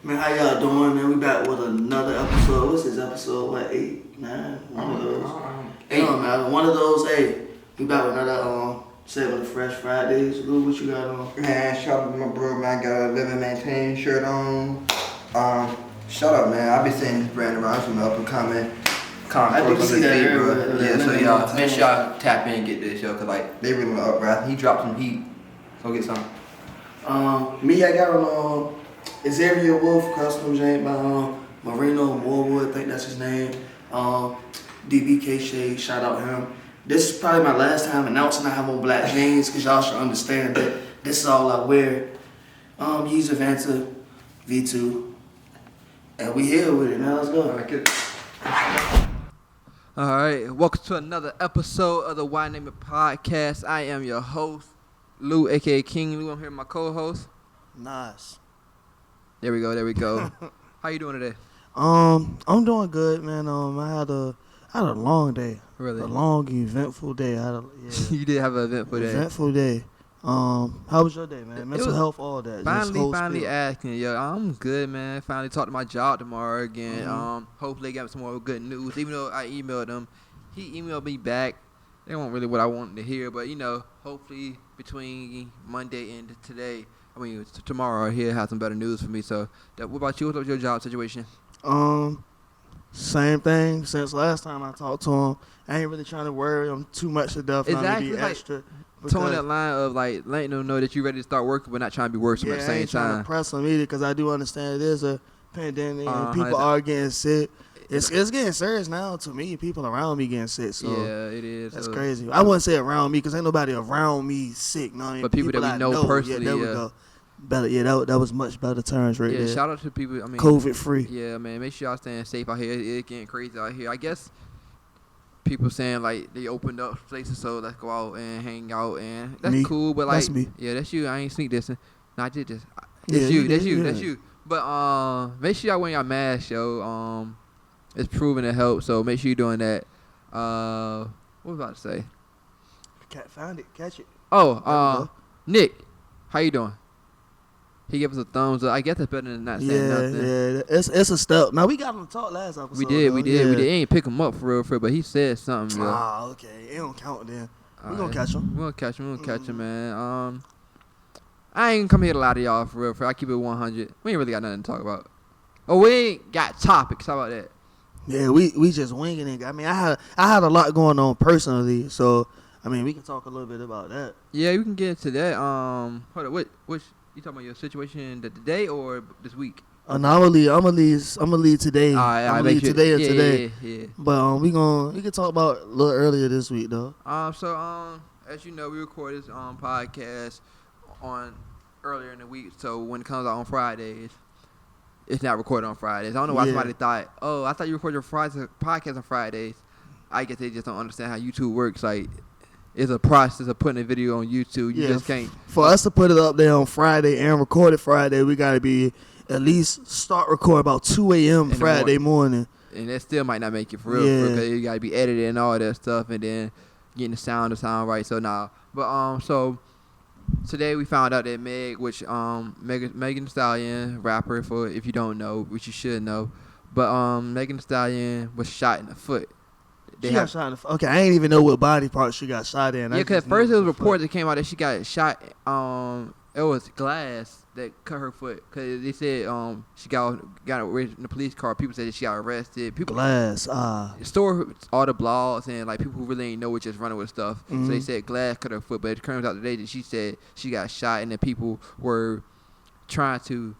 Man, how y'all doing, man? We back with another episode. What's this episode? What, 8, 9? One of those. It don't matter. One of those, hey. We back with another segment of Fresh Fridays. Lou, what you got on? Man, shout out to my bro, man. I got a Live and Maintain shirt on. Shout out, man. I be seeing this brand around from the up and coming. I did see that earlier. Yeah, so y'all, make sure y'all tap in and get this, yo, cause like, they really up, right? He dropped some heat. Go get some. Me, I got on Xavier Wolf Custom Jane by Marino Morwood, I think that's his name. DBK Shade, shout out him. This is probably my last time announcing I have on black jeans, because y'all should understand that this is all I wear. Use Avanta V2. And we here with it. Now let's go. Alright, welcome to another episode of the Why Name It Podcast. I am your host, Lou, aka King Lou. I'm here with my co-host. Nice. There we go. How you doing today? I'm doing good, man. I had a long day. Really? A long, eventful day. You did have an eventful day. Eventful day. How was your day, man? Mental health, all that. Finally asking, yo, I'm good, man. Finally talked to my job tomorrow again. Hopefully they got some more good news. Even though I emailed him, he emailed me back. They weren't really what I wanted to hear, but hopefully between Monday and tomorrow, he'll have some better news for me. So, what about you? What's up with your job situation? Same thing since last time I talked to him. I ain't really trying to worry him too much to death. Exactly. Be extra. Towing that line of like letting them know that you're ready to start working, but not trying to be worrisome at the same I ain't time. trying to press them either, because I do understand it is a pandemic and people are getting sick. It's getting serious now to me. People around me getting sick. So yeah, it is. That's crazy. I wouldn't say around me, because ain't nobody around me sick. No, but people that we know personally. Yeah, there we go. Better. That was much better terms right there. Yeah, shout out to people. COVID free. Yeah, man. Make sure y'all staying safe out here. It's getting crazy out here. I guess people saying like they opened up places, so let's go out and hang out, and that's cool. But like, that's me. Yeah, that's you. I ain't sneak this. No, I did this. That's you. But make sure y'all wear your mask, yo. It's proven to help, so make sure you're doing that. What was I about to say? Found it. Catch it. Oh, Nick, how you doing? He gave us a thumbs up. I guess that's better than not saying nothing. Yeah, it's a step. Now, we got him to talk last episode. We did. We ain't pick him up for real, but he said something. Okay. It don't count then. We're going to catch him. We're going to catch him, man. I ain't come here to lie to y'all for real. I keep it 100. We ain't really got nothing to talk about. Oh, we ain't got topics. How about that? Yeah, we just winging it. I mean, I had a lot going on personally, so we can talk a little bit about that. Yeah, we can get into that. Hold on, which you talking about your situation today or this week? No, I'm gonna lead today. I'm gonna lead today and today. Yeah. But we can talk about a little earlier this week though. So as you know, we recorded this podcast on earlier in the week. So when it comes out on Fridays, it's not recorded on Fridays. I don't know why somebody thought, oh, I thought you recorded your podcast on Fridays. I guess they just don't understand how YouTube works. Like, it's a process of putting a video on YouTube. You just can't. For us to put it up there on Friday and record it Friday, we got to be at least start recording about 2 a.m. Friday morning. And that still might not make it for real. Because you got to be edited and all that stuff, and then getting the sound to sound right. So, nah. But, so today we found out that Megan Thee Stallion, rapper, for if you don't know, which you should know, but Megan Thee Stallion was shot in the foot. She got shot in the foot. Okay, I ain't even know what body part she got shot in. Yeah, because at first it was reports that came out that she got shot. It was glass that cut her foot. Because they said she got in the police car. People said that she got arrested. Glass. Store all the blogs and like people who really ain't know were just running with stuff. Mm-hmm. So they said glass cut her foot. But it turns out today that she said she got shot and that people were trying to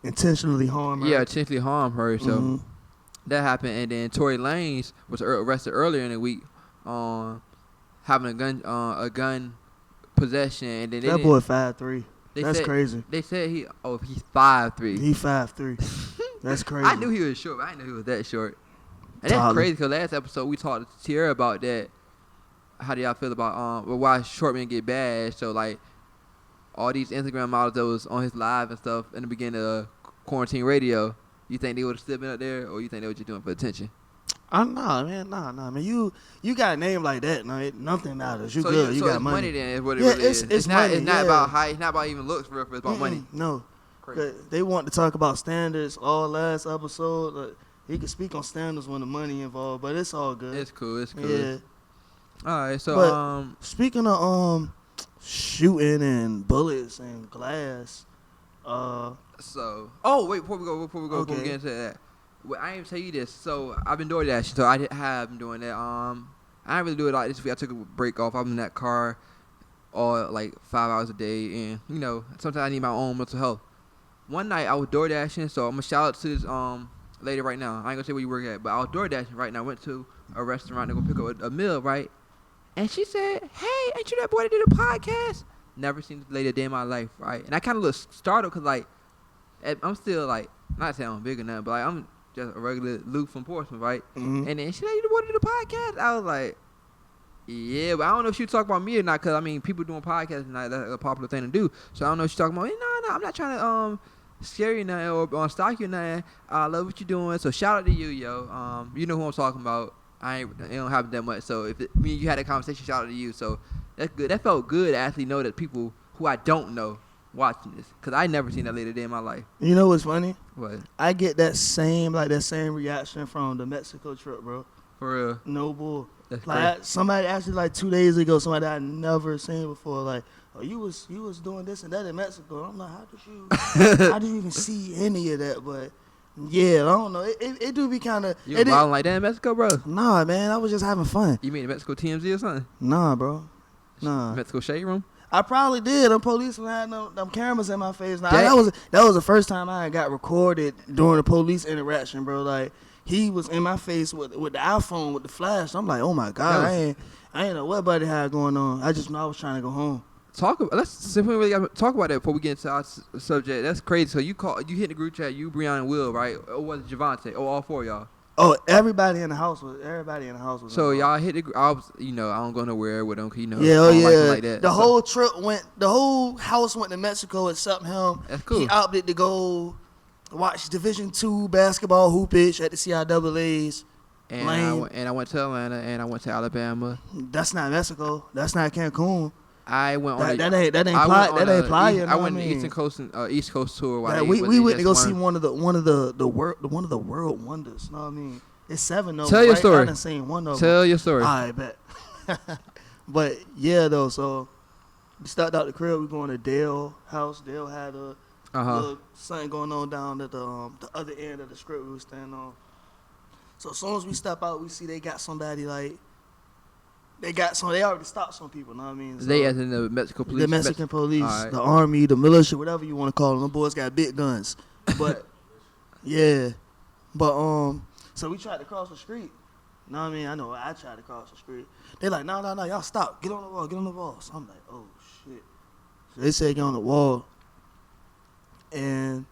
intentionally harm her. Yeah, intentionally harm her. So that happened. And then Tory Lanez was arrested earlier in the week on having a gun possession. And then that boy 5'3". That's crazy. They said he's 5'3". He 5'3". That's crazy. I knew he was short, but I didn't know he was that short. And that's crazy because last episode we talked to Tierra about that. How do y'all feel about why short men get bashed? So like all these Instagram models that was on his live and stuff in the beginning of quarantine radio, you think they would have still been up there, or you think they were just doing for attention? Nah, man. You got a name like that. No, nothing matters. You so good. You got money. money. Then is what it really is. It's not about height. It's not about even looks. For real, it's about money. No. crazy. They want to talk about standards all last episode. Like, he could speak on standards when the money involved, but it's all good. It's cool. It's cool. Yeah. All right. So But speaking of shooting and bullets and glass, So, oh wait, before we get into that, well, I ain't tell you this. So I've been doing that. So I have been doing that. I didn't really do it like this week. I took a break off. I'm in that car all like 5 hours a day, and you know sometimes I need my own mental health. One night I was door dashing, so I'm gonna shout out to this lady right now. I ain't gonna say where you work at, but I was door dashing right now. I went to a restaurant to go pick up a meal, right? And she said, "Hey, ain't you that boy that did a podcast?" Never seen this lady a day in my life, right? And I kind of looked startled because like I'm still like, not saying I'm big or nothing, but like, I'm just a regular Luke from Portsmouth, right? Mhm. And then she said, "You the boy that did a podcast?" I was like, "Yeah," but I don't know if she was talking about me or not, because I mean, people doing podcasts and that's a popular thing to do. So I don't know if she's talking about me. No, I'm not trying to scare you nothing or stalk you nothing. I love what you're doing. So shout out to you, yo. You know who I'm talking about. It don't happen that much. So if me and you had a conversation, shout out to you. So that's good. That felt good to actually know that people who I don't know watching this, because I never seen that lady day in my life. You know what's funny? What? I get that same reaction from the Mexico trip, bro. For real? No bull. That's Like somebody actually like 2 days ago, somebody I never seen before, like, oh, you was doing this and that in Mexico. I'm like, how did you even see any of that? But yeah, I don't know. It do be kind of. You was wilding like that in Mexico, bro? Nah, man, I was just having fun. You mean the Mexico TMZ or something? Nah, bro. Nah. Mexico Shade Room? I probably did. Them police had them cameras in my face. Now, That- that was the first time I got recorded during a police interaction, bro. Like, he was in my face with the iPhone with the flash. I'm like, oh my god, I ain't know what buddy had going on. I just know I was trying to go home. Let's simply really talk about that before we get into our subject. That's crazy. So you hit the group chat, you, Breon, and Will, right? Or was it Javante? Oh, all four of y'all. Oh, everybody in the house was. So y'all hit the. I was, I don't go nowhere with them, 'cause, Yeah, I don't like them like that. The whole trip the whole house went to Mexico except him. That's cool. He opted to go watch Division II basketball hoopage at the CIAA's. And I went to Atlanta and I went to Alabama. That's not Mexico. That's not Cancun. I went on that ain't Playa. I went to the East Coast tour. Like, we went to go see one of the world wonders. You know what I mean? It's 7 of them. Tell your story. I done seen one of them. Tell your story. I bet. But yeah, though. So we stepped out the crib. We going to Dale house. Dale had a little something going on down at the other end of the strip we was standing on. So as soon as we step out, we see they got somebody like. They already stopped some people, know what I mean? So they as in the Mexico police? The Mexican police, right. The army, the militia, whatever you want to call them. Them boys got big guns. But, yeah. But, so we tried to cross the street. Know what I mean? I know I tried to cross the street. They like, no, y'all stop. Get on the wall. So I'm like, oh, shit. So they said get on the wall. And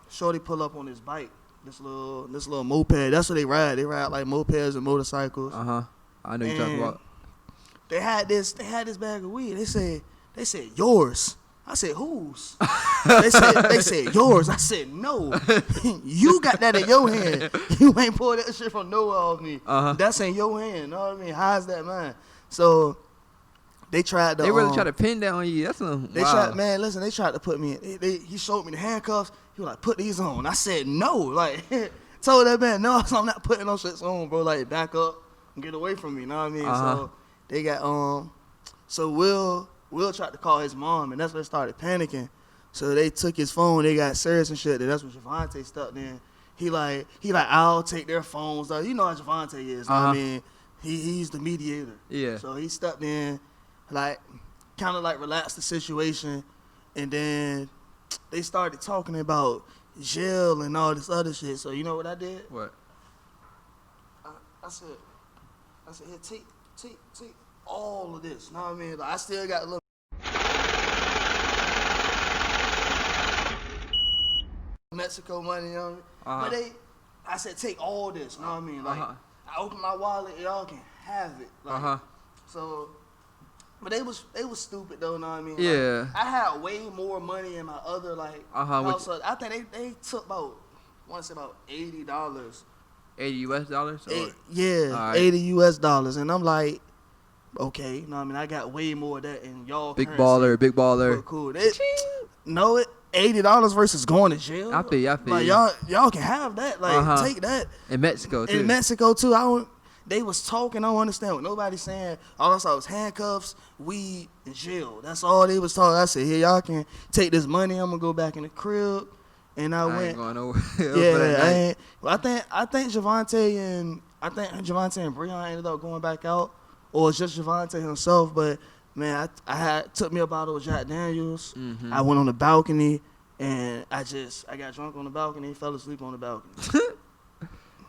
Shorty pull up on his bike. This little moped. That's what they ride. They ride like mopeds and motorcycles. I know you're talking about. They had this bag of weed. They said yours. I said whose? they said yours. I said no. You got that in your hand. You ain't pulled that shit from nowhere off me. That's in your hand. Know what I mean? How's that mine? So they tried to. They really tried to pin that on you. That's They tried to put me in. He showed me the handcuffs. He was like, put these on. I said no. Like, told that man, no, I'm not putting no shits on, bro. Like, back up and get away from me. You know what I mean? So they got so Will tried to call his mom, and that's when they started panicking. So they took his phone. They got serious and shit. And that's when Javante stepped in. He like, I'll take their phones. You know how Javante is. You know what I mean? He's the mediator. Yeah. So he stepped in, like, kind of like relaxed the situation, and then they started talking about jail and all this other shit. So you know what I did? What? I said, here, take all of this. Know what I mean? Like, I still got a little Mexico money, you know what I mean? But I said, take all this. Know what I mean? Like, I opened my wallet, y'all can have it. Like, so. But they was stupid though, know what I mean? Yeah. Like, I had way more money in my other house. I think they took about $80. $80 US? Yeah, $80 US, and I'm like, okay, you know what I mean? I got way more of that, and y'all big baller. Cool. No, $80 versus going to jail. I feel you. Like y'all can have that. Like take that. In Mexico too. In Mexico too. They was talking. I don't understand what nobody's saying. All I saw was handcuffs, weed, and jail. That's all they was talking. I said, here y'all can take this money. I'm gonna go back in the crib. And I went. Ain't going nowhere. Yeah, I think Javante and Breon ended up going back out, or it's just Javante himself. But man, I took me a bottle of Jack Daniels. Mm-hmm. I went on the balcony, and I got drunk on the balcony, fell asleep on the balcony.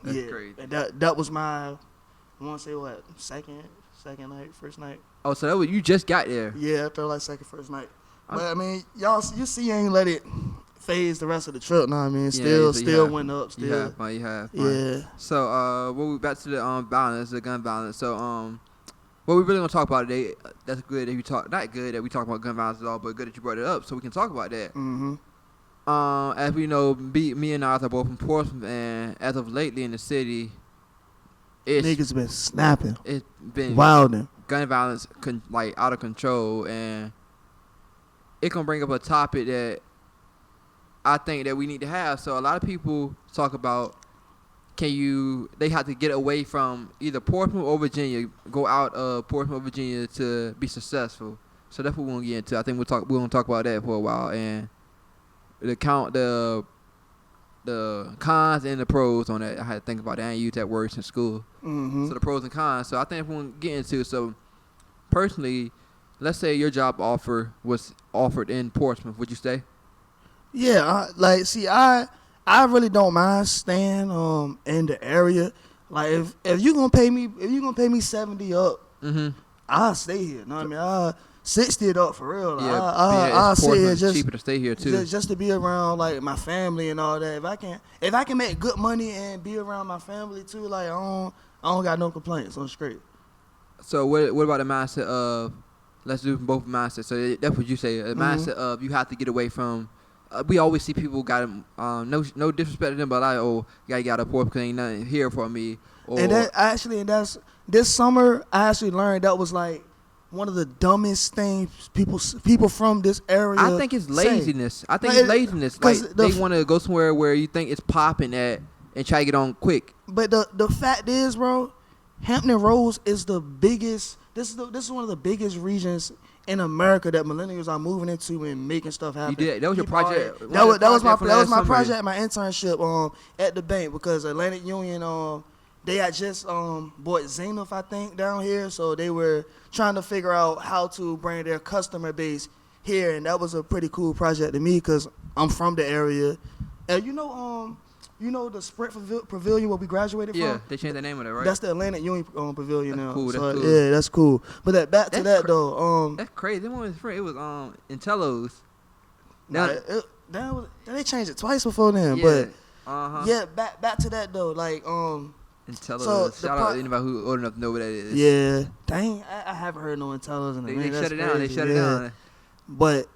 That's crazy. And that was my, I want to say what, second night, first night. Oh, so that was, you just got there. Yeah, I felt like first night. But I mean, y'all, you see, you ain't let it phase the rest of the trip. Know what I mean? Still went up. Still. You have fun. Yeah. So, we back to the violence, the gun violence. So, what we really gonna talk about today? That's good that you talk. Not good that we talk about gun violence at all, but good that you brought it up so we can talk about that. Mm-hmm. As we know, me and Oz are both from Portsmouth, and as of lately in the city, niggas been snapping. It's been wilding. Gun violence, like out of control, and it can bring up a topic that I think that we need to have. So a lot of people talk about they have to get away from either Portsmouth or Virginia, go out of Portsmouth or Virginia to be successful. So that's what we're gonna get into. I think we're gonna talk about that for a while, and the cons and the pros on that. I had to think about that. I ain't used that word since school. Mm-hmm. So the pros and cons. So I think we're gonna get into. So personally, let's say your job offer was offered in Portsmouth, would you stay? Yeah, I really don't mind staying in the area. Like if you gonna pay me 70 up, Mm-hmm. I'll stay here. Know what I mean? I'll 60 it up for real. Like, Yeah, I'll stay here it's cheaper to stay here too. Just to be around like my family and all that. If I can make good money and be around my family too, like I don't got no complaints. I'm straight. So what about the mindset of, let's do both mindsets. So that's what you say. The mindset of you have to get away from. We always see people got no disrespect to them, but like, oh, you got a poor because ain't nothing here for me. Or, that's this summer. I actually learned that was like one of the dumbest things people from this area. I think it's laziness. Say. I think it's laziness. Like they want to go somewhere where you think it's popping at and try to get on quick. But the fact is, bro, Hampton Roads is the biggest. This is one of the biggest regions in America that millennials are moving into and making stuff happen. You did. That was your project. That was my project, my internship at the bank, because Atlantic Union they had just bought Zenith, I think, down here, so they were trying to figure out how to bring their customer base here, and that was a pretty cool project to me because I'm from the area. And you know the Sprint Pavilion where we graduated from? Yeah, they changed the name of it, right? That's the Atlantic Union Pavilion now. Cool, so, cool. Yeah, that's cool. But back to that though. That's crazy. That one was free. It was Intello's. They changed it twice before then. Yeah. But yeah, back to that though. Like Intello's. So Shout out to anybody who's old enough to know what that is. Yeah, dang, I haven't heard no Intello's in a minute. They shut it down. Crazy. They shut it down. But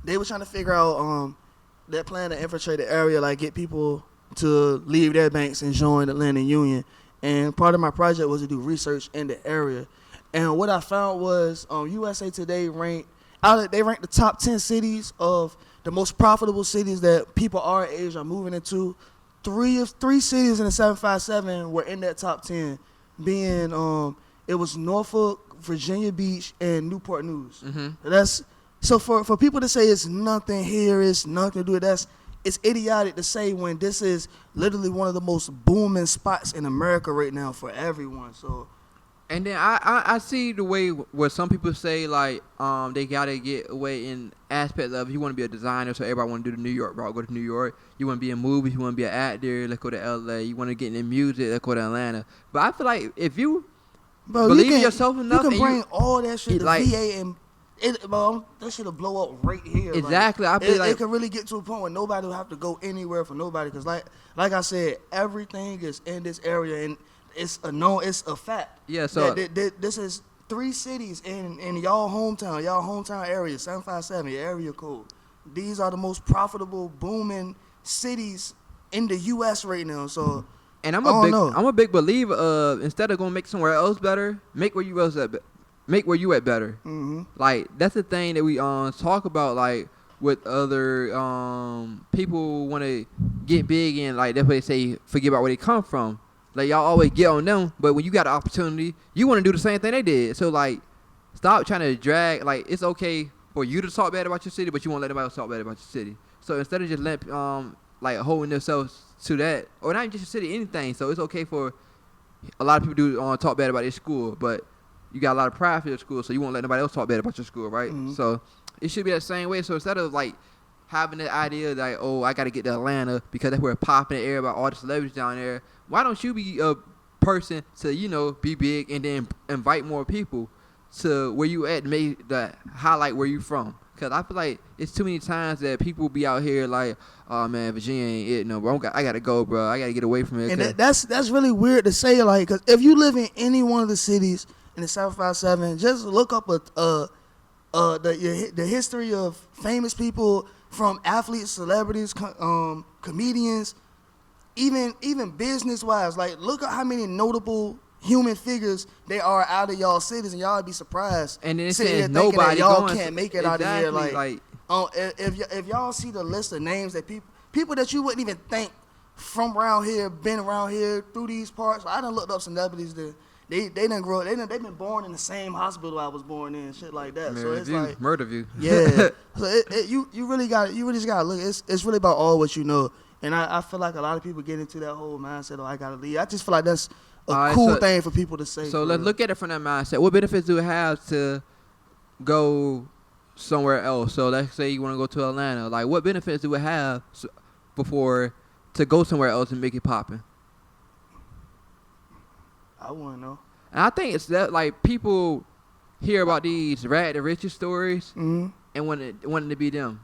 they were trying to figure out their plan to infiltrate the area, like get people to leave their banks and join the Atlantic Union. And part of my project was to do research in the area. And what I found was USA Today ranked the top 10 cities of the most profitable cities that people our age are moving into. Three cities in the 757 were in that top 10, being it was Norfolk, Virginia Beach, and Newport News. Mm-hmm. That's so for people to say it's nothing here, it's nothing to do with that. It's idiotic to say when this is literally one of the most booming spots in America right now for everyone. So. And then I see the way where some people say like they gotta get away in aspects of, you want to be a designer, so everybody want to do the New York route, go to New York. You want to be in movies, you want to be an actor, let's go to LA. You want to get in music, let's go to Atlanta. But I feel like if you believe in yourself enough, you can bring all that shit to like, VA and that shit'll blow up right here. Exactly. Like, I feel like it can really get to a point where nobody will have to go anywhere for nobody, because like I said, everything is in this area and it's a fact. Yeah, so this is 3 cities in y'all hometown area, 757, your area code. These are the most profitable, booming cities in the U.S. right now. So, and I'm a big believer of, instead of going to make somewhere else better, make where you at better. Mm-hmm. Like that's the thing that we talk about. Like with other people want to get big and like that's what they say forget about where they come from. Like y'all always get on them, but when you got an opportunity, you want to do the same thing they did. So like, stop trying to drag. Like it's okay for you to talk bad about your city, but you won't let anybody else talk bad about your city. So instead of just like holding themselves to that, or not even just your city, anything. So it's okay for a lot of people do talk bad about their school, but you got a lot of pride for your school, so you won't let nobody else talk bad about your school, right? Mhm. So it should be that same way. So instead of like having the idea like, oh, I got to get to Atlanta because that's where it's popping in the air about all the celebrities down there. Why don't you be a person to be big and then invite more people to where you at, make the highlight where you from? Cause I feel like it's too many times that people be out here like, oh man, Virginia ain't it no, bro. I gotta go, bro. I gotta get away from it. And that's really weird to say, like, cause if you live in any one of the cities in the 757, just look up the history of famous people, from athletes, celebrities, comedians, even business wise. Like, look at how many notable human figures they are out of y'all cities, and y'all would be surprised. And then it sitting here says thinking nobody that y'all going can't make it out of here. exactly, Like, if y'all see the list of names that people that you wouldn't even think from around here, been around here through these parts. I done looked up celebrities that they didn't grow. They've been born in the same hospital I was born in, shit like that. So it's like murder view. yeah. So you really just gotta look. It's really about all what you know. And I feel like a lot of people get into that whole mindset, oh, I gotta leave. I just feel like that's a cool thing for people to say. So let's look at it from that mindset. What benefits do it have to go somewhere else? So let's say you want to go to Atlanta. Like, what benefits do it have before to go somewhere else and make it popping? I want to know. And I think it's that like people hear about these rad the riches stories Mm-hmm. and wanting to be them.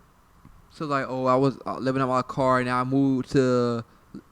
So like, oh, I was living in my car and now I moved to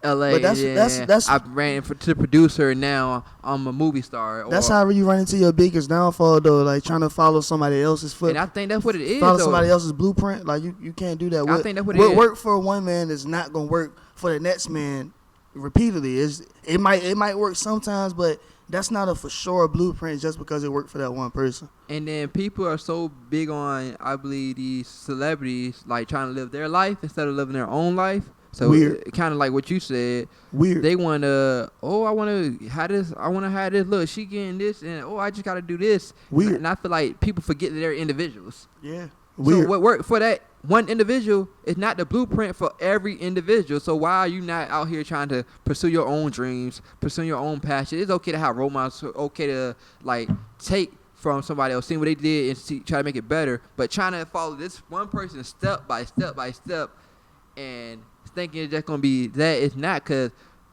LA. But that's I ran to the producer and now I'm a movie star. That's how you run into your biggest downfall, though. Like trying to follow somebody else's foot. And I think that's what it is. Follow though. somebody else's blueprint. Like you can't do that. I think that's what it what is. work for one man is not gonna work for the next man repeatedly. It might work sometimes, but that's not a for sure blueprint just because it worked for that one person. And then people are so big on, I believe, these celebrities like trying to live their life instead of living their own life. So Weird. Kind of like what you said. Weird. They want to, oh, I want to have this. I want to have this. Look, she getting this, and oh, I just got to do this. Weird. And I feel like people forget that they're individuals. Yeah. Weird. So what worked for that one individual is not the blueprint for every individual. So why are you not out here trying to pursue your own dreams, pursue your own passion? It's okay to have role models. It's okay to like take from somebody else, seeing what they did and try to make it better. But trying to follow this one person step by step by step and thinking it's just gonna be that, it's not. Because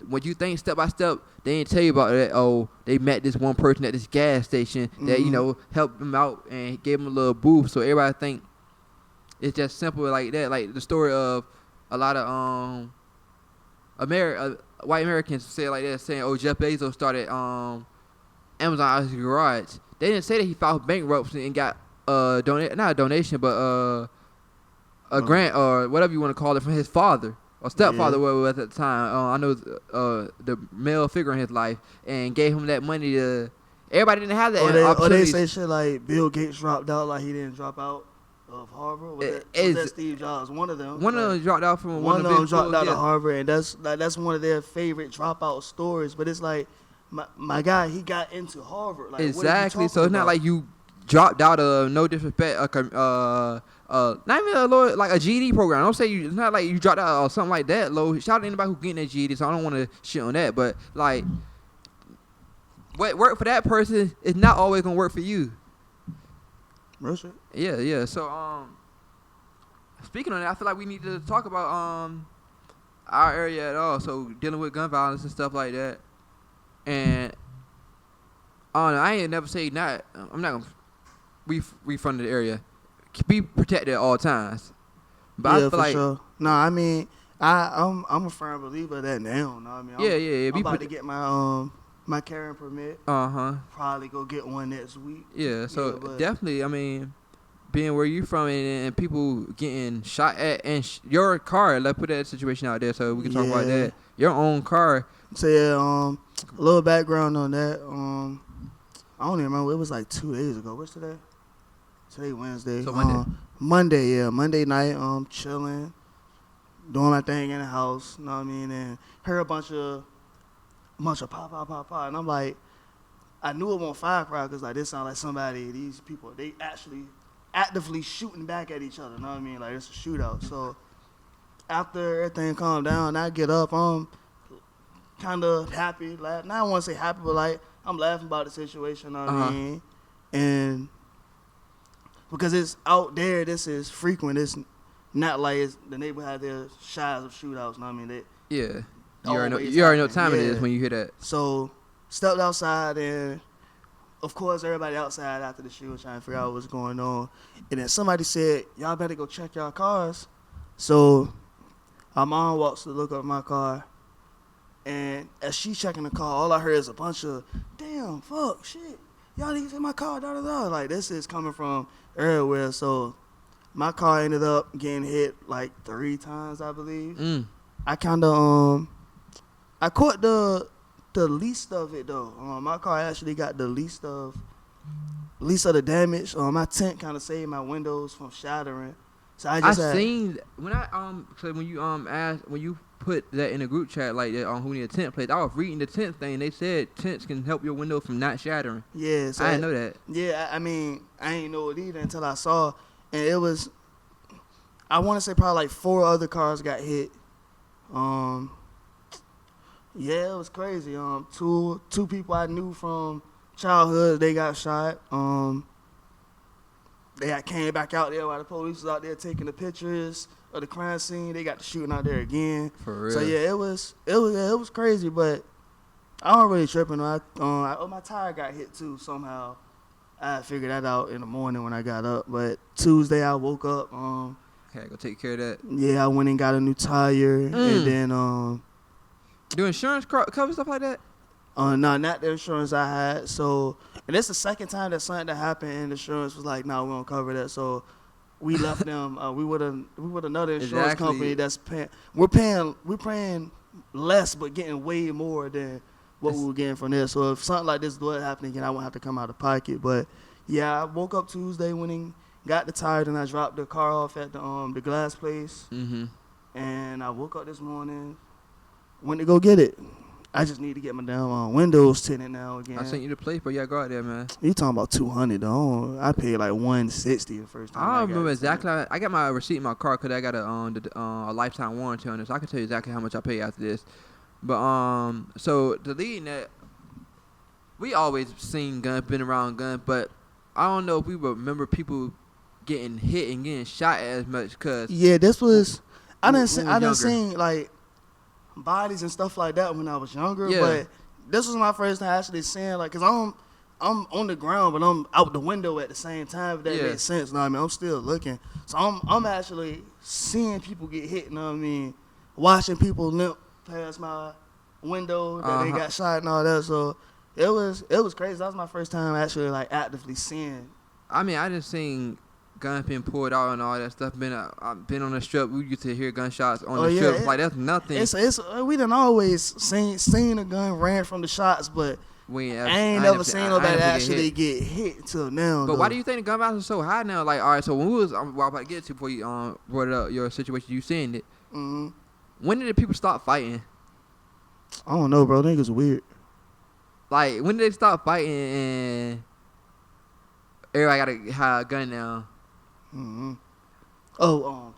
when you think step by step, they didn't tell you about that. Oh, they met this one person at this gas station that helped them out and gave them a little boost. So everybody think it's just simple like that. Like the story of a lot of white Americans say it like that, saying, "Oh, Jeff Bezos started Amazon out of his garage." They didn't say that he filed bankruptcy and got not a donation, but a grant or whatever you want to call it from his father or stepfather, whatever it was at the time. I know the male figure in his life, and gave him that money to. Everybody didn't have that Or they opportunity. say shit like Bill Gates dropped out, like he didn't drop out of Harvard. Was that Steve Jobs? One of them. One of them dropped out from One of the them big dropped schools, out yeah. of Harvard, and that's one of their favorite dropout stories. But it's like my guy, he got into Harvard. Like, Exactly. So what are you it's not talking like you dropped out of, no disrespect, not even a low, like a GED program. Don't say it's not like you dropped out or something like that low. Shout out to anybody who getting their GED. So I don't want to shit on that, but like what worked for that person is not always gonna work for you. Real shit. Yeah. So speaking on that, I feel like we need to talk about our area at all. So dealing with gun violence and stuff like that. And I ain't never say not. I'm not gonna refund the area. Be protected at all times. But I feel for like sure. No, I mean, I'm a firm believer of that now. No, I mean, yeah. I'm about to get my carrying permit. Uh-huh. Probably go get one next week. Yeah. So but definitely, I mean, being where you from and people getting shot at and your car. Let's put that situation out there so we can talk about Yeah. that. Your own car. So yeah, a little background on that. I don't even remember. It was like 2 days ago. What's today? Today Wednesday. So Monday. Monday night, chilling, doing my thing in the house, you know what I mean, and heard a bunch of pop, and I'm like, I knew it wasn't firecrackers, like this sound like somebody, these people, they actually actively shooting back at each other, you know what I mean, like it's a shootout. So after everything calmed down, I get up, I'm kind of happy, now I don't want to say happy, but like, I'm laughing about the situation, you know what I mean, and because it's out there, this is frequent, it's not like it's the neighborhood have their shies of shootouts, you know what I mean, Yeah. You already know what time it is when you hear that. So stepped outside, and of course everybody outside after the shoot was trying to figure out what's going on. And then somebody said, y'all better go check y'all cars. So our mom walks to look up my car, and as she checking the car, all I heard is a bunch of, damn, fuck, shit, y'all niggas in my car, da-da-da. Like, this is coming from everywhere. So my car ended up getting hit like 3 times, I believe. I kind of, I caught the least of it though. My car actually got the least of the damage. My tent kind of saved my windows from shattering. So I seen when I so when you asked, when you put that in a group chat like that on who need a tent place, I was reading the tent thing. They said tents can help your window from not shattering. Yeah, so I didn't know that. Yeah, I mean I ain't know it either until I saw, and it was, I want to say probably like 4 other cars got hit. Yeah, it was crazy. Two people I knew from childhood, they got shot. They came back out there while the police was out there taking the pictures of the crime scene. They got the shooting out there again. For real. So yeah, it was crazy, but I don't really tripping. My tire got hit too somehow. I figured that out in the morning when I got up. But Tuesday I woke up. Okay, go take care of that. Yeah, I went and got a new tire, and then do insurance cover stuff like that? No, not the insurance I had. So, and it's the second time that something that happened, and the insurance was like, "No, we don't cover that." So, we left them. We with another insurance company that's paying. We're paying less, but getting way more than what we were getting from there. So, if something like this was happening again, I won't have to come out of pocket. But yeah, I woke up Tuesday, went and got the tire, and I dropped the car off at the glass place. And I woke up this morning, went to go get it. I just need to get my damn windows tinted now again. I sent you the place, but yeah, go out there, man. You talking about $200 though? I paid like $160 the first time. I don't remember exactly. I got my receipt in my car because I got a lifetime warranty on it, so I can tell you exactly how much I pay after this. But so deleting that, we always seen guns, been around guns, but I don't know if we remember people getting hit and getting shot as much. Cause yeah, this was I didn't seen like bodies and stuff like that when I was younger, but this was my first time actually seeing, like, cause I'm on the ground, but I'm out the window at the same time. If that makes sense, you know what I mean? I'm still looking, so I'm actually seeing people get hit. You know what I mean? Watching people limp past my window that they got shot and all that. So it was crazy. That was my first time actually like actively seeing. I mean, I just seen guns being pulled out and all that stuff. I've been on the strip. We used to hear gunshots on the strip. Like, that's nothing. It's we done always seen a gun ran from the shots, but I ain't never seen nobody actually get hit till now. But why do you think the gun violence is so high now? Like, all right, so when we was, well, I'm about to get to before you brought it up, your situation, you seen it. When did the people stop fighting? I don't know, bro. Niggas weird. Like, when did they stop fighting and everybody got to have a gun now?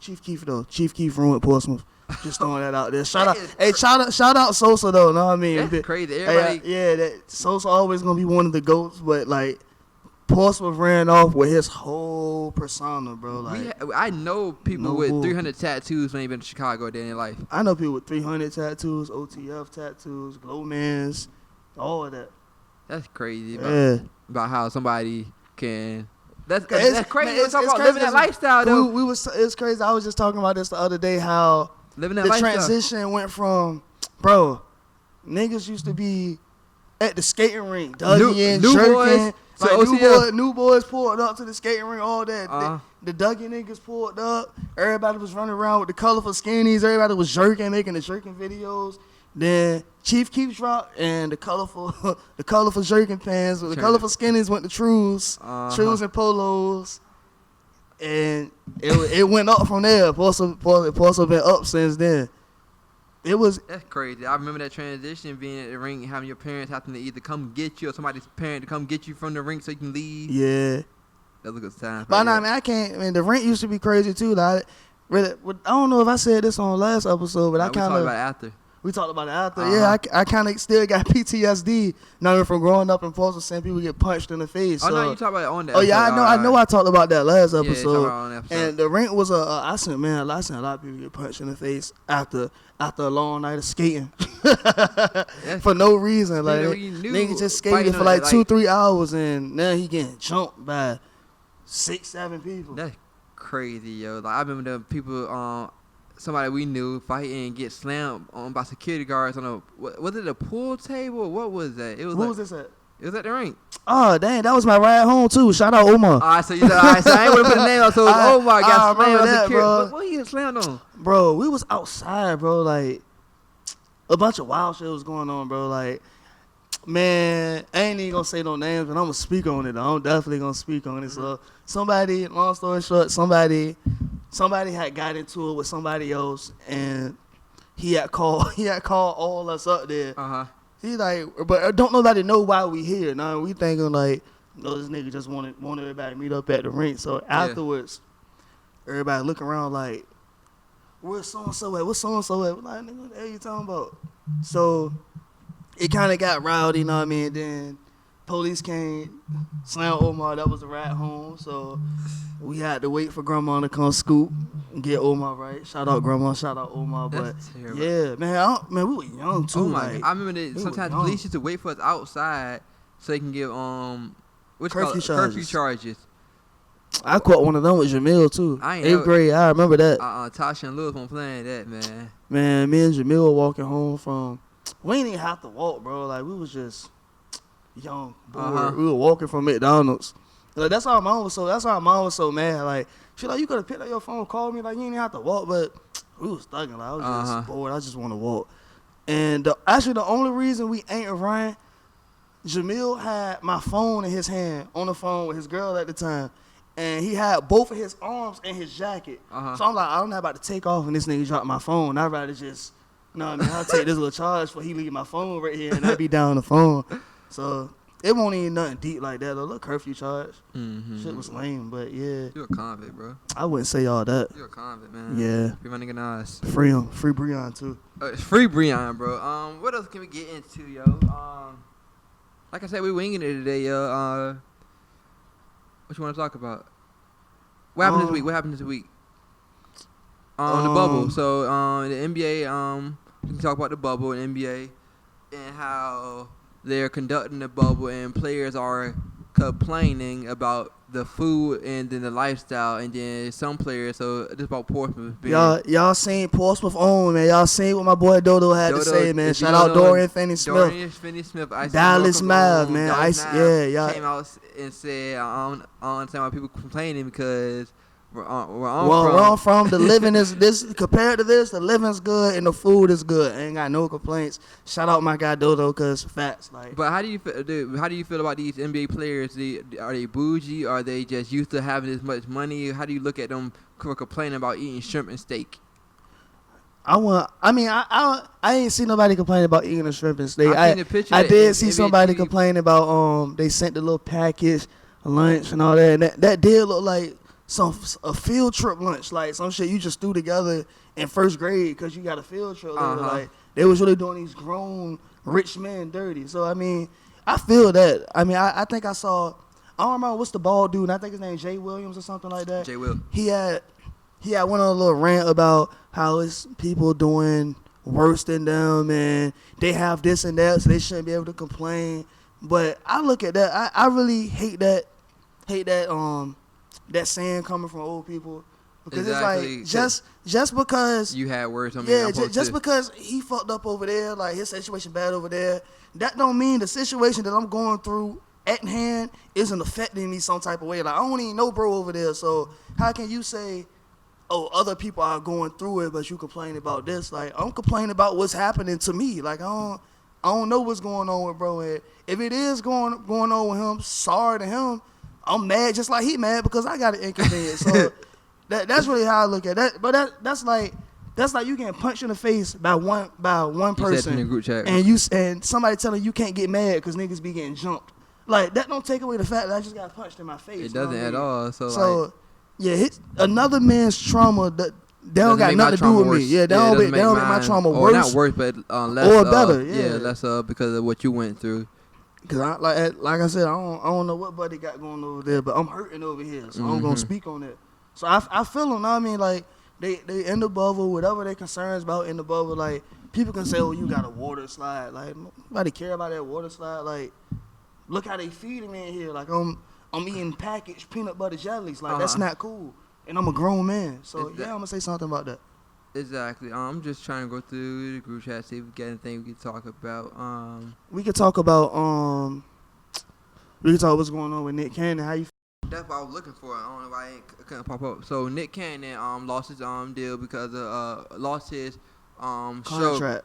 Chief Keef though. Chief Keef ruined Portsmouth. Just throwing that out there. Shout out Sosa though. Know what I mean? That's crazy. Everybody. That Sosa always gonna be one of the GOATs, but like Portsmouth ran off with his whole persona, bro. Like I know people with 300 tattoos when they been to Chicago day in their life. I know people with 300 tattoos, OTF tattoos, Glowmans, all of that. That's crazy. About how somebody can. That's crazy. We're talking about living that lifestyle, though. It's crazy. I was just talking about this the other day, how living that the lifestyle. Transition went from, bro, niggas used to be at the skating rink, Dougie jerking. New boys pulled up to the skating rink, all that. The Dougie niggas pulled up. Everybody was running around with the colorful skinnies. Everybody was jerking, making the jerking videos. Then Chief Keef dropped, and the colorful jerking pants with the colorful skinnies went to Trues and polos. and it went up from there. Supposed to been up since then. That's crazy. I remember that transition being at the ring, having your parents having to either come get you or somebody's parent to come get you from the ring so you can leave. Yeah. That was a good time. But nah, man, I can't. I mean, the rent used to be crazy too. Like, really, I don't know if I said this on last episode, but I we talked kind about it of. after. We talked about it after. Uh-huh. Yeah, I kind of still got PTSD. Not even from growing up in Portsmouth, seeing people get punched in the face. Oh so. no, you talked about it on that. Oh yeah, I know. I talked about that last Yeah, you episode. talked about it on that episode. And the rent was I seen a lot of people get punched in the face after a long night of skating for no reason. Like nigga just skated for like 2-3 hours, and now he getting jumped by 6-7 people. That's crazy, yo. Like I remember the people, somebody we knew fighting and get slammed by security guards on a was it a pool table? What was that? It was. Who was this at? It was at the ring. Oh dang, that was my ride home too. Shout out Omar. Alright, so I ain't want to put the name on. So it was Omar got I remember slammed that, security. bro. What he get slammed on? Bro, we was outside, bro. Like a bunch of wild shit was going on, bro. Like, man, I ain't even gonna say no names, but I'm gonna speak on it. I'm definitely gonna speak on it. So somebody, long story short, somebody had got into it with somebody else, and he had called all us up there. He like, but don't nobody know why we here. Now we thinking like, no, this nigga just wanted everybody to meet up at the rink. So afterwards, everybody look around like, where's so and so at? What's so and so at? Like, nigga, what the hell you talking about? So it kind of got rowdy, you know what I mean? Then police came, slammed Omar. That was the ride home. So we had to wait for Grandma to come scoop and get Omar right. Shout out Grandma, shout out Omar. That's but terrible. yeah, man, we were young too. Oh my like, God. I remember that sometimes police used to wait for us outside so they can give curfew charges. I caught one of them with Jamil too. I ain't 8th grade, I remember that. Tasha and Lewis weren't playing that, man. Man, me and Jamil were walking home from. We didn't even have to walk, bro. Like we was just young, bored. We were walking from McDonald's. Like that's why mom was so mad. Like she like, you could have picked up your phone, called me. Like you didn't have to walk, but we was thugging. Like I was just bored. I just want to walk. And actually, the only reason we ain't running, Jamil had my phone in his hand, on the phone with his girl at the time. And he had both of his arms in his jacket. So I'm like, I'm not about to take off and this nigga drop my phone. I'd rather just, you know what I mean? I'll take this little charge before he leave my phone right here and I'd be down the phone. So it won't even nothing deep like that. A little curfew charge. Shit was lame, but yeah. You a convict, bro. I wouldn't say all that. You a convict, man. Yeah. Free my nigga Nas. Free him. Free Breon too. Free Breon, bro. What else can we get into, yo? Like I said, we winging it today, yo. What you want to talk about? What happened this week? The bubble. So the NBA, we can talk about the bubble and NBA and how they're conducting the bubble and players are complaining about the food and then the lifestyle, and then some players. So this about Portsmouth. Y'all seen Portsmouth on, man. Y'all seen what my boy Dodo had to say, man. Shout out Dorian Finney-Smith. Dallas Mav, man. Y'all came out and said, I don't understand why people complaining because where I'm from, the living is this compared to this, the living's good and the food is good. I ain't got no complaints. Shout out my guy Dodo, cause facts like. But how do you feel? Dude, how do you feel about these NBA players? Are they bougie? Are they just used to having this much money? How do you look at them for complaining about eating shrimp and steak? I ain't seen nobody complain about eating a shrimp and steak. I did see somebody complain about they sent the little package lunch and all that. And that did look like a field trip lunch, like some shit you just threw together in first grade because you got a field trip. Like they was really doing these grown rich men dirty. So I mean, I feel that. I mean, I think I saw. I don't remember what's the bald dude. I think his name Jay Williams or something like that. Jay Will. He had went on a little rant about how it's people doing worse than them and they have this and that, so they shouldn't be able to complain. But I look at that. I really hate that saying coming from old people, because exactly. It's like just because you had words on me. Yeah, just because he fucked up over there, like his situation bad over there, that don't mean the situation that I'm going through at hand isn't affecting me some type of way. Like I don't even know bro over there, so how can you say, oh, other people are going through it, but you complain about this? Like I'm complaining about what's happening to me. Like I don't know what's going on with bro. And if it is going on with him, sorry to him. I'm mad just like he mad because I got an inconvenience. So that's really how I look at that. But that's like you getting punched in the face by one person, in the group chat. and somebody telling you can't get mad because niggas be getting jumped. Like that don't take away the fact that I just got punched in my face. It doesn't at all. So like, yeah, another man's trauma that don't got nothing to do with me. Yeah, they don't make my trauma worse. Not worse, but less. Or better. Less because of what you went through. Cause like I said, I don't know what buddy got going over there, but I'm hurting over here, so I'm gonna speak on it. So I feel them. I mean, like they in the bubble, whatever their concerns about in the bubble. Like people can say, oh, you got a water slide. Like nobody care about that water slide. Like look how they feeding me in here. Like I'm eating packaged peanut butter jellies. Like that's not cool. And I'm a grown man, so I'm gonna say something about that. Exactly. I'm just trying to go through the group chat, see if we get anything we can talk about. We could talk about what's going on with Nick Cannon. How you feel? That's what I was looking for. I don't know why it couldn't pop up. So Nick Cannon lost his deal because lost his contract,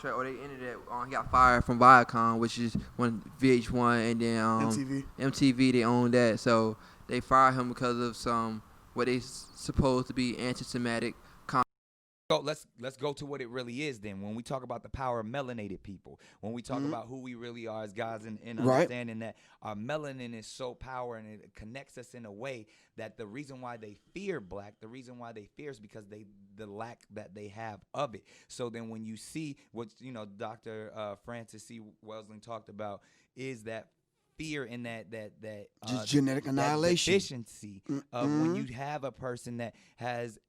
or they ended it. He got fired from Viacom, which is when VH1 and then MTV they owned that. So they fired him because of some what they supposed to be anti-Semitic. So let's go to what it really is then. When we talk about the power of melanated people, when we talk about who we really are as guys and understanding that our melanin is so powerful and it connects us in a way that the reason why they fear black, the reason why they fear is because the lack that they have of it. So then when you see what Dr. Francis C. Welsing talked about is that fear in that just genetic annihilation, that deficiency of when you have a person that has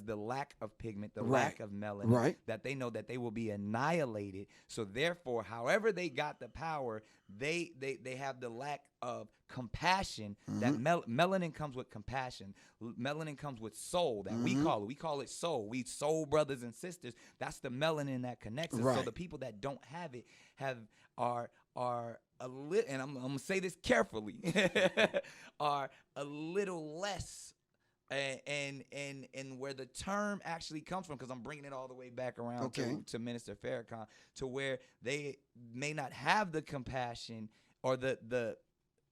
the lack of pigment, the lack of melanin, that they know that they will be annihilated. So therefore, however they got the power, they have the lack of compassion. That melanin comes with compassion. Melanin comes with soul. That we call it soul. We soul brothers and sisters. That's the melanin that connects us. So the people that don't have it are a little, and I'm gonna say this carefully, are a little less, and where the term actually comes from, because I'm bringing it all the way back around to Minister Farrakhan, to where they may not have the compassion or the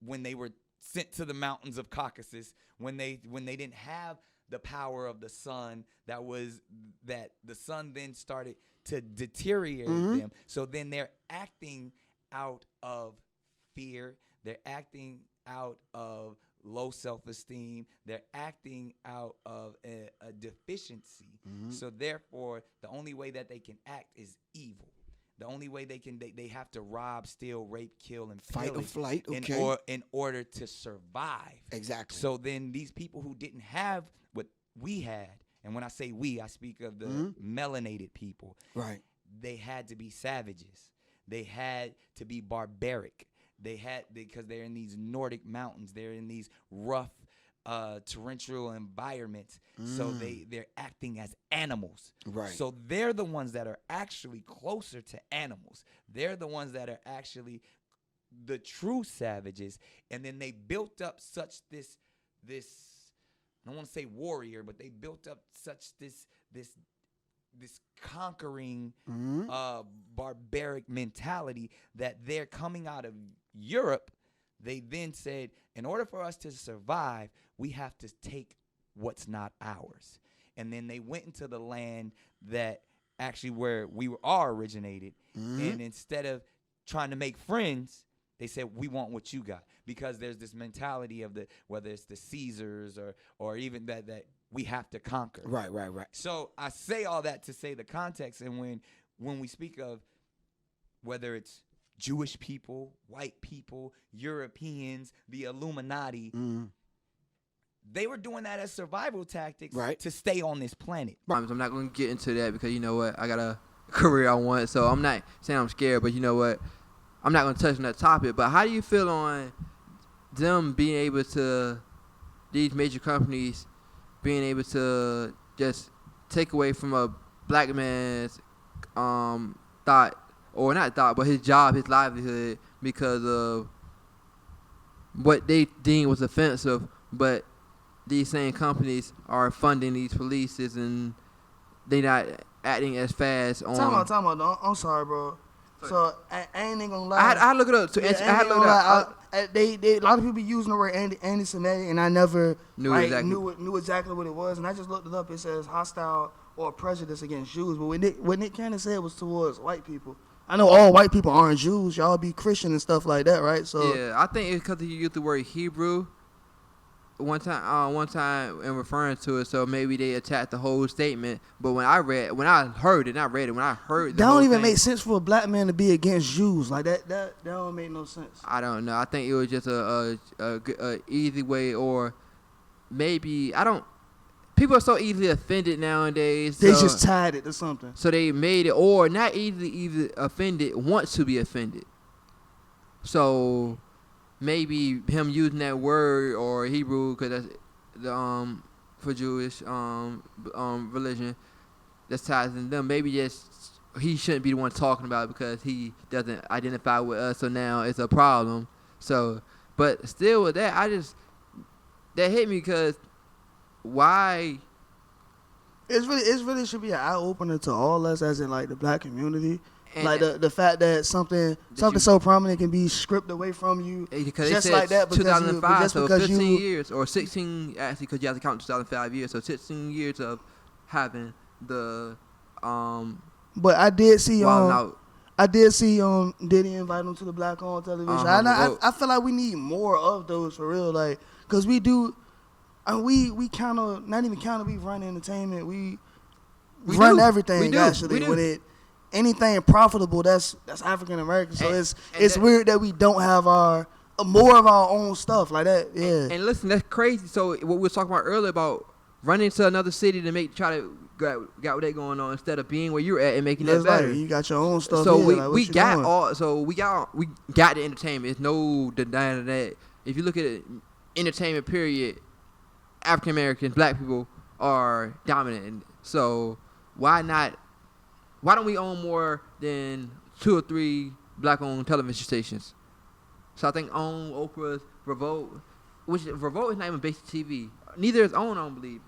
when they were sent to the mountains of Caucasus, when they didn't have the power of the sun, that the sun then started to deteriorate them. So then they're acting out of fear, they're acting out of low self-esteem, they're acting out of a deficiency. So therefore, the only way that they can act is evil. The only way they have to rob, steal, rape, kill, and fight or flight, in order to survive. Exactly. So then these people who didn't have what we had, and when I say we, I speak of the melanated people. Right. They had to be savages. They had to be barbaric. Because they're in these Nordic mountains. They're in these rough, torrential environments. So they're acting as animals. Right. So they're the ones that are actually closer to animals. They're the ones that are actually the true savages. And then they built up such this I don't want to say warrior, but they built up such this conquering barbaric mentality that they're coming out of Europe. They then said, in order for us to survive, we have to take what's not ours. And then they went into the land that actually where we are originated. And instead of trying to make friends, they said, we want what you got. Because there's this mentality of whether it's the Caesars or even that we have to conquer. Right. So I say all that to say the context, and when we speak of whether it's Jewish people, white people, Europeans, the Illuminati, they were doing that as survival tactics to stay on this planet. I'm not going to get into that because you know what? I got a career I want, so I'm not saying I'm scared, but you know what? I'm not going to touch on that topic, but how do you feel on them being able to, these major companies being able to just take away from a black man's thought, or not thought, but his job, his livelihood, because of what they deemed was offensive, but these same companies are funding these polices and they not acting as fast on. Time out. I'm sorry, bro. So I ain't even gonna lie. I had to look it up. Yeah, I had to look it up. They a lot of people using the word anti-Semitic, and I never Knew exactly. knew exactly what it was. And I just looked it up. It says hostile or prejudice against Jews. But what Nick Cannon said was towards white people. I know all white people aren't Jews. Y'all be Christian and stuff like that, right? So Yeah, I think it's because he used the word Hebrew one time in referring to it, so maybe they attacked the whole statement. But when I heard it, that don't even make sense for a black man to be against Jews. Like that don't make no sense. I don't know. I think it was just a easy way, or maybe I don't. People are so easily offended nowadays. They just tied it to something. So they made it, or not easily offended, wants to be offended. So maybe him using that word or Hebrew, because that's the for Jewish religion, that's ties in them. Maybe just he shouldn't be the one talking about it because he doesn't identify with us. So now it's a problem. So, but still with that, that hit me because why? It's really should be an eye opener to all us, as in like the black community. And like the fact that something so prominent can be stripped away from you just like that because 2005, just so because 15 years or 16 actually, because you have to count 2005 years, so 16 years of having the But I did see out. Diddy invite him to the black on television. I feel like we need more of those for real, like because we do. We kind of not even kind of we run entertainment. We run everything actually with it. Anything profitable that's African American. So it's weird that we don't have more of our own stuff like that. Yeah. And listen, that's crazy. So what we were talking about earlier about running to another city to try to got what they going on instead of being where you're at and making that better. Like, you got your own stuff. So here, we got the entertainment. It's no denying that. If you look at it, entertainment period, African Americans, black people are dominant. So why don't we own more than 2 or 3 black-owned television stations? So I think own Oprah's Revolt, which Revolt is not even basic TV. Neither is OWN, I don't believe.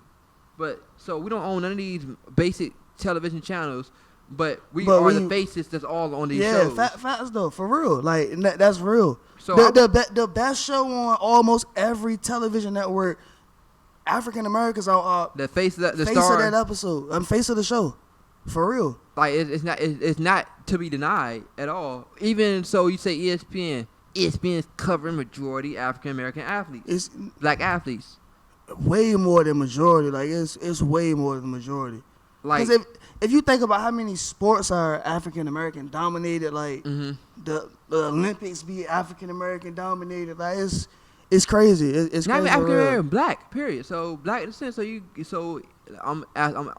But so we don't own none of these basic television channels, but we are the faces that's all on these shows. Yeah, facts though, for real. Like that's real. So the best show on almost every television network, African Americans are the face of the face star of that episode. Face of the show, for real. Like it's not to be denied at all. Even so, you say ESPN. ESPN's covering majority African American athletes. It's black athletes. Way more than majority. Like it's way more than majority. Like if you think about how many sports are African American dominated, like the Olympics be African American dominated. Like it's crazy. It's not crazy. even African American, black. Period. So black in the sense. So I'm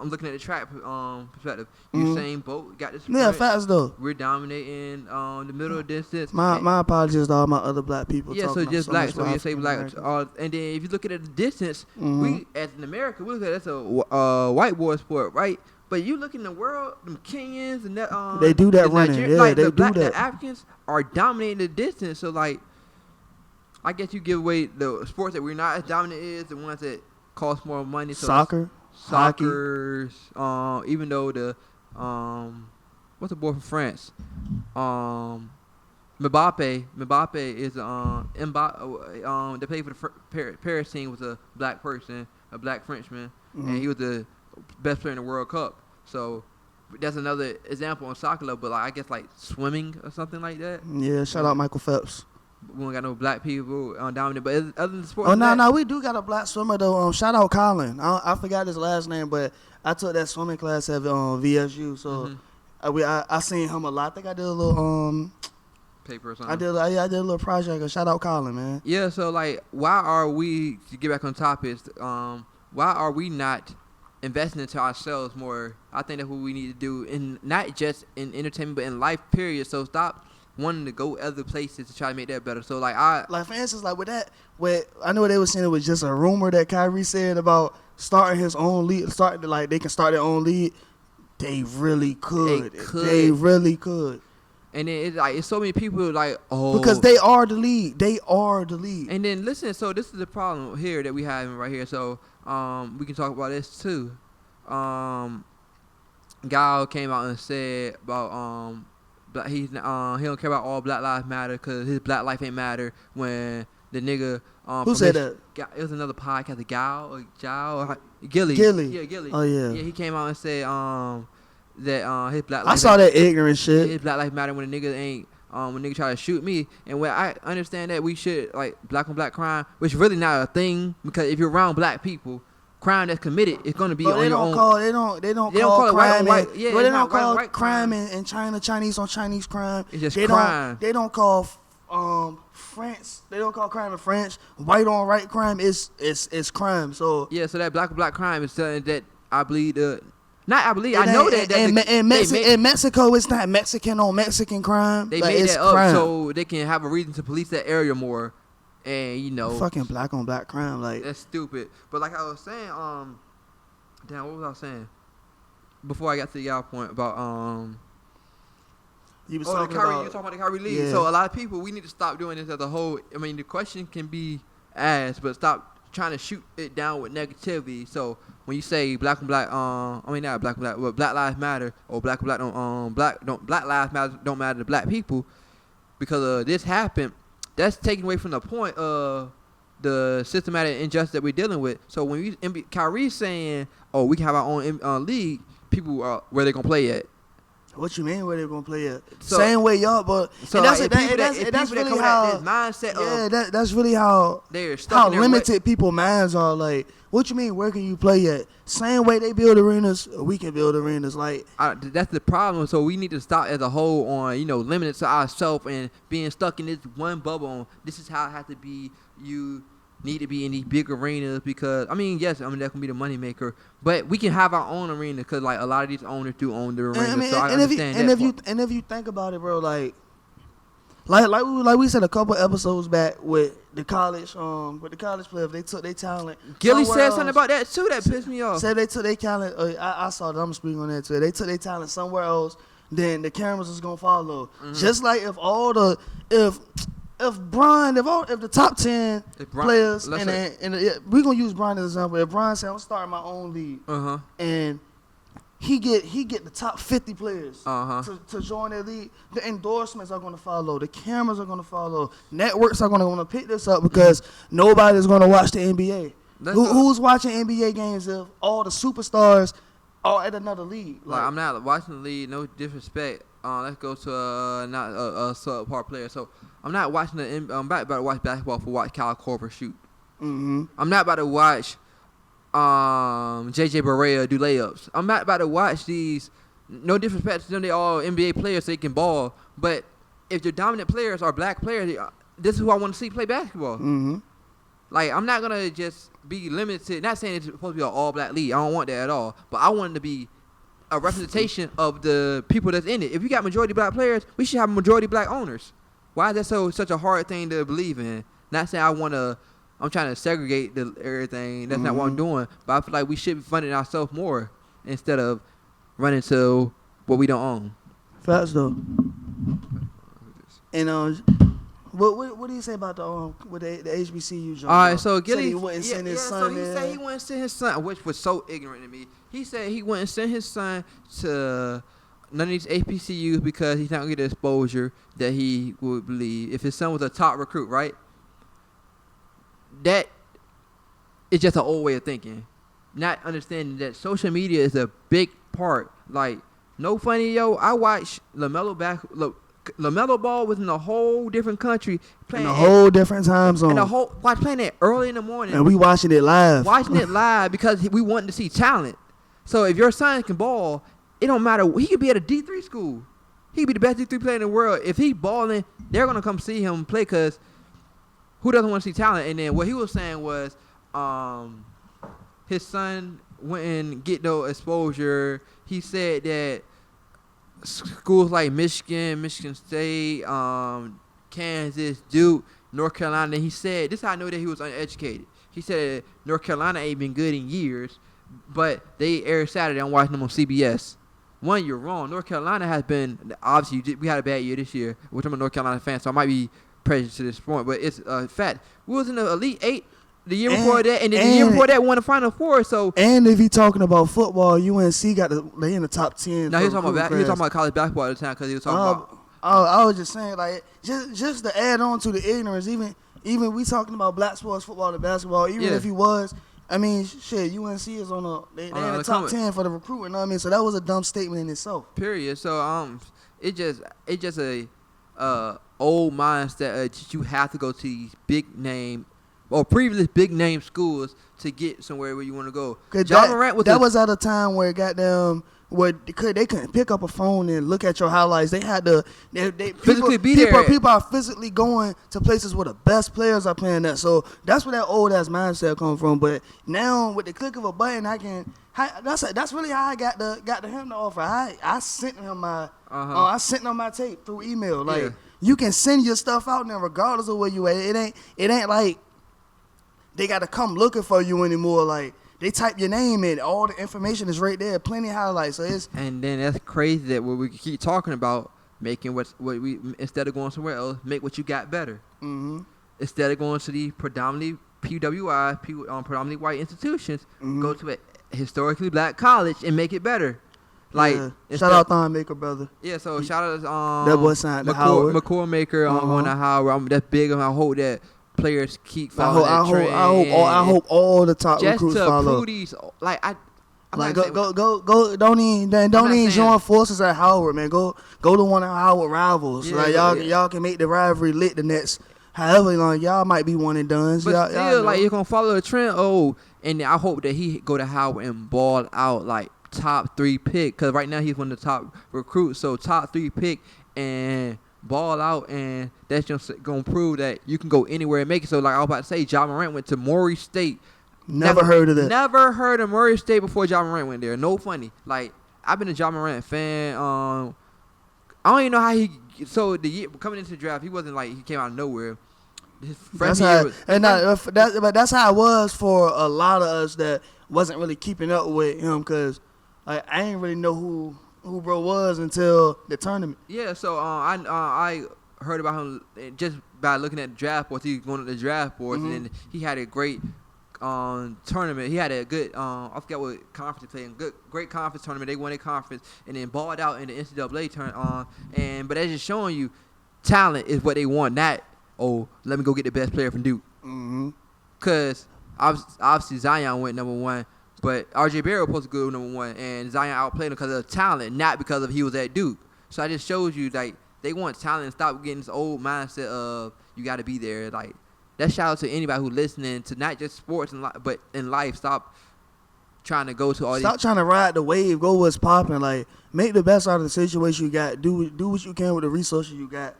looking at the track perspective. Usain Bolt got this. Yeah, facts though. We're dominating the middle distance. My apologies to all my other black people. Yeah, so just black. So you say black. And then if you look at the distance, we as in America, we look at it as a white boy sport, right? But you look in the world, them Kenyans and that they do that running. They do that. The Africans are dominating the distance. So like, I guess you give away the sports that we're not as dominant is the ones that cost more money. So soccer. Soccer, even though the what's the boy from France? Mbappe is they played for the Paris team was a black person, a black Frenchman, and he was the best player in the World Cup. So that's another example on soccer level, but like I guess like swimming or something like that. Yeah, shout out Michael Phelps. We don't got no black people dominant, but other than sports. Oh no, we do got a black swimmer though. Shout out Colin. I forgot his last name, but I took that swimming class at VSU, so I seen him a lot. I think I did a little paper or something. I did a little project. Shout out Colin, man. Yeah, so like, why are we, to get back on topics? Why are we not investing into ourselves more? I think that's what we need to do, in not just in entertainment, but in life. Period. So stop wanting to go other places to try to make that better. So like for instance, like with I know they were saying it was just a rumor that Kyrie said about starting his own league, they can start their own league. They really could. They really could. And then it's so many people like, oh, because they are the league. They are the league. And then listen, so this is the problem here that we have right here. So we can talk about this too. Gal came out and said about he don't care about all Black Lives Matter because his black life ain't matter. When the nigga Who said that? It was another podcast, Gilly. Gilly. Yeah, Gilly. Oh yeah. Yeah, he came out and said that his black I life. saw that ignorant shit. His black life matter when a nigga ain't when nigga try to shoot me. And when I understand that we should like black on black crime, which really not a thing because if you're around black people, crime that's committed is gonna be But on your own. They don't call crime. Yeah, they it's don't not call white crime in China Chinese on Chinese crime. It's just they crime. They don't call France. They don't call crime in France. White on white crime is crime. So Yeah, so that black on black crime is something that I believe. Not I believe. I and know that. in Mexico, it's not Mexican on Mexican crime. They like, made it's that up crime. so they can have a reason to police that area more, and you know, Fucking black on black crime. Like that's stupid. But like I was saying, damn, what was I saying? Before I got to y'all point about you was the talking Kyrie, about. you talking about the Kyrie League. Yeah. So a lot of people, we need to stop doing this as a whole. I mean, the question can be asked, but stop trying to shoot it down with negativity. So when you say black on black, I mean not black on black, but Black Lives Matter or black on black Black Lives Matter don't matter to black people because this happened. That's taken away from the point of the systematic injustice that we're dealing with. So when Kyrie's saying, "Oh, we can have our own league," people are where they gonna play at. What you mean where they gonna play at? So- Same way y'all, but So and that's like, that's really come how. at this mindset Yeah, of that's really how they're stuck how in their limited people minds are. Like, what you mean? Where can you play at? Same way they build arenas, we can build arenas. Like, that's the problem. So we need to stop as a whole on limiting to ourselves and being stuck in this one bubble. On this is how it has to be. You need to be in these big arenas because yes, that can be the money maker. But we can have our own arena because like a lot of these owners do own their arenas. So I understand that. If you think about it, bro, like we said a couple episodes back with the college players, they took their talent. Gilly somewhere said something else. about that too. That pissed me off. Said they took their talent. I saw that. I'm speaking on that too. They took their talent somewhere else. Then the cameras is gonna follow. Mm-hmm. Just like if the top 10 players we're gonna use Bron as an example. If Bron said I'm starting my own league, and he get the top 50 players to join their league, the endorsements are gonna follow, the cameras are gonna follow, networks are gonna want to pick this up because nobody's gonna watch the NBA. Who's watching NBA games if all the superstars are at another league? Like I'm not watching the league. No disrespect. Let's go to not a subpar player. So I'm not watching I'm about to watch basketball for watch Kyle Korver shoot. Mm-hmm. I'm not about to watch JJ Barea do layups. I'm not about to watch these. No disrespect to them, they all NBA players. So they can ball. But if your dominant players are black players, this is who I want to see play basketball. Mm-hmm. Like I'm not gonna just be limited. Not saying it's supposed to be an all black league. I don't want that at all. But I want it to be a representation of the people that's in it. If you got majority black players, we should have majority black owners. Why is that such a hard thing to believe in? Not saying I'm trying to segregate everything. That's not what I'm doing. But I feel like we should be funding ourselves more instead of running to what we don't own. Facts though. And what do you say about the HBCU joint? All right, so Gilly said he wouldn't send his son. So he said he wouldn't send his son, which was so ignorant to me. He said he wouldn't send his son to none of these HBCUs because he's not gonna get the exposure that he would believe if his son was a top recruit, right? That is just an old way of thinking, not understanding that social media is a big part. Like, no funny, yo, I watched LaMelo Ball was in a whole different country playing in a whole different time zone. Playing it early in the morning. And we watching it live. Watching it live because we wanted to see talent. So if your son can ball, it don't matter. He could be at a D3 school. He could be the best D3 player in the world. If he's balling, they're going to come see him play because who doesn't want to see talent? And then what he was saying was his son wouldn't get no exposure. He said that schools like Michigan State, Kansas, Duke, North Carolina, he said, this is how I know that he was uneducated. He said North Carolina ain't been good in years, but they air Saturday. I'm watching them on CBS. One, you're wrong. North Carolina has been, obviously, we had a bad year this year, which I'm a North Carolina fan, so I might be prejudiced to this point, but it's a fact. We was in the Elite 8 the year before that, and then the year before that won the Final Four. So, and if he talking about football, UNC they in the top 10. No, he was talking about college basketball at the time because he was talking about I was just saying, like, just to add on to the ignorance, even we talking about black sports, football and basketball, even if he was, I mean, shit, UNC is they in the top 10 for the recruiting, you know what I mean? So that was a dumb statement in itself. Period. So it just a old mindset that you have to go to these big name or previous big name schools to get somewhere where you want to go. Ja Morant was at a time where goddamn where they couldn't pick up a phone and look at your highlights. They had to physically be there. People are physically going to places where the best players are playing at. So that's where that old ass mindset comes from. But now with the click of a button, that's really how I got to him the offer. I sent him I sent him my tape through email. Like you can send your stuff out now regardless of where you at. It ain't like they got to come looking for you anymore. Like they type your name in, all the information is right there, plenty of highlights. So and then that's crazy that what we keep talking about making what we instead of going somewhere else, make what you got better. Mm-hmm. Instead of going to the predominantly PWI, predominantly white institutions, go to a historically black college and make it better. Like shout out Thon Maker, brother. Yeah, so shout out that boy signed to Howard. McCord Maker going to Howard. That's big. I hope that players keep following that trend. I hope all the top recruits follow. Just to prove these, like I'm like go don't even join forces at Howard, man. Go to one of Howard rivals. Yeah, like y'all can make the rivalry lit the next however long. Y'all might be one and done. But y'all still, like you're gonna follow the trend. And I hope that he go to Howard and ball out like top 3 pick, because right now he's one of the top recruits. So top 3 pick and ball out, and that's just gonna prove that you can go anywhere and make it. So like I was about to say, Ja Morant went to Murray State. Never heard of that. Never heard of Murray State before Ja Morant went there. No funny. Like I've been a Ja Morant fan. I don't even know how he. So the year coming into the draft, he wasn't like he came out of nowhere. That's how it was for a lot of us that wasn't really keeping up with him, because I didn't really know who bro was until the tournament. Yeah, so I heard about him just by looking at the draft boards. He was going to the draft boards, and he had a great tournament. He had a good I forget what conference he played in. Great conference tournament. They won a conference and then balled out in the NCAA tournament. But that's just showing you talent is what they want. Not let me go get the best player from Duke. Because obviously Zion went number 1. But R.J. Barrett was supposed to go number 1, and Zion outplayed him because of talent, not because of he was at Duke. So I just shows you like they want talent and stop getting this old mindset of you got to be there. Like that shout out to anybody who listening to not just sports but in life. Stop trying to go to all. Stop trying to ride the wave. Go what's popping. Like make the best out of the situation you got. Do what you can with the resources you got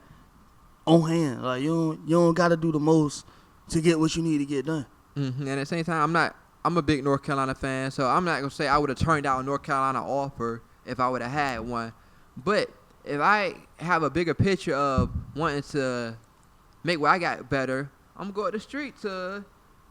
on hand. Like you don't got to do the most to get what you need to get done. And at the same time, I'm a big North Carolina fan, so I'm not going to say I would have turned down a North Carolina offer if I would have had one. But if I have a bigger picture of wanting to make what I got better, I'm going to go up the street to,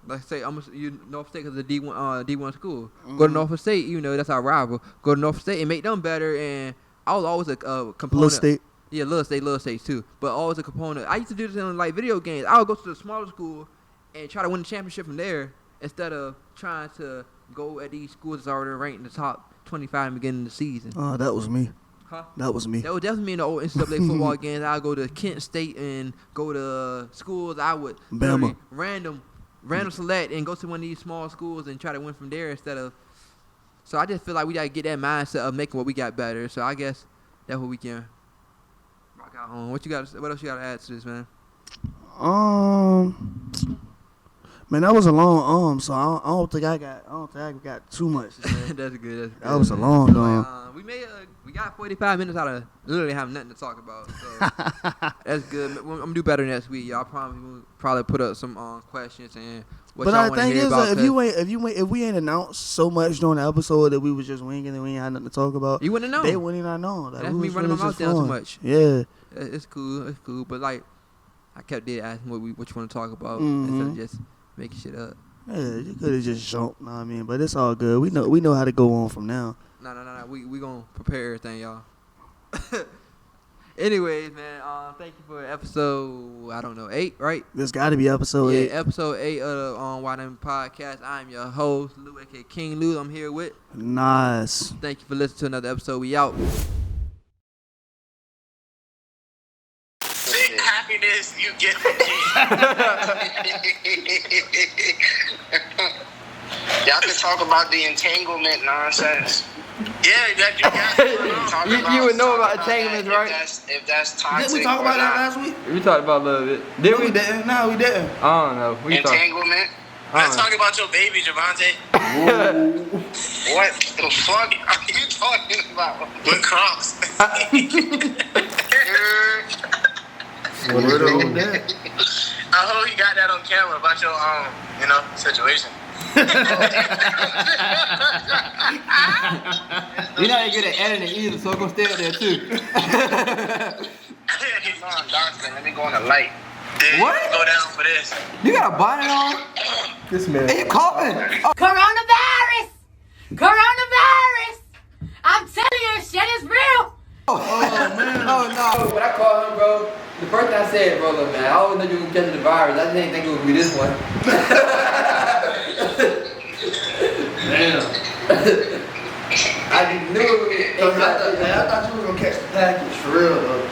let's say, North State because it's a D1 school. Go to Norfolk State, that's our rival. Go to Norfolk State and make them better. And I was always a component. Little State. Yeah, Little State too. But always a component. I used to do this in like video games. I would go to the smaller school and try to win the championship from there, instead of trying to go at these schools that's already ranked in the top 25 in the beginning of the season. Oh, that was me. Huh? That was me. That was definitely in the old NCAA football games. I would go to Kent State and go to schools. I would Bama. random select and go to one of these small schools and try to win from there instead of. So I just feel like we got to get that mindset of making what we got better. So I guess that's what we can rock out on. What else you got to add to this, man? Man, that was a long so I don't think I got too much to say. That's good. That was a long we got 45 minutes out of literally have nothing to talk about. So that's good. I'm gonna do better next week, y'all. Probably put up some questions and what y'all want to hear about. If we ain't announced so much during the episode that we was just winging and we ain't had nothing to talk about, you wouldn't know. They wouldn't have known. Like, that's me running my mouth down too much. Yeah, it's cool. But like, I kept asking what you want to talk about instead of just making shit up. Yeah, you could have just jumped, know what I mean? But it's all good. We know how to go on from now. No. We gonna prepare everything, y'all. Anyways, man, thank you for episode, 8, right? This got to be episode 8. Yeah, episode 8 of the YM Podcast. I'm your host, Lou, aka King Lou. I'm here with Nice. Thank you for listening to another episode. We out. happiness you get from Y'all can talk about the entanglement nonsense. Yeah, that you got. You would know about entanglements, right? If that's toxic. Didn't we talk about that last week? We talked about a little bit. Did we? didn't. No, we didn't. I don't know. We talked. Entanglement. Let's talk about your baby, Javante. What the fuck are you talking about? With Crocs. I hope you got that on camera about your situation. You're not good at editing either, so I'm gonna stay up there too. He's on Dawson. Let me go on the light. What? Go down for this. You got a bonnet on? This man. Hey, you coughing? Oh. Coronavirus! Coronavirus! I'm telling you, this shit is real! Oh man. Oh no. When I called him, bro, the first thing I said, bro, look, man, I always knew you were catching the virus. I didn't think it would be this one. Damn. I knew it. I thought you was gonna catch the package for real though.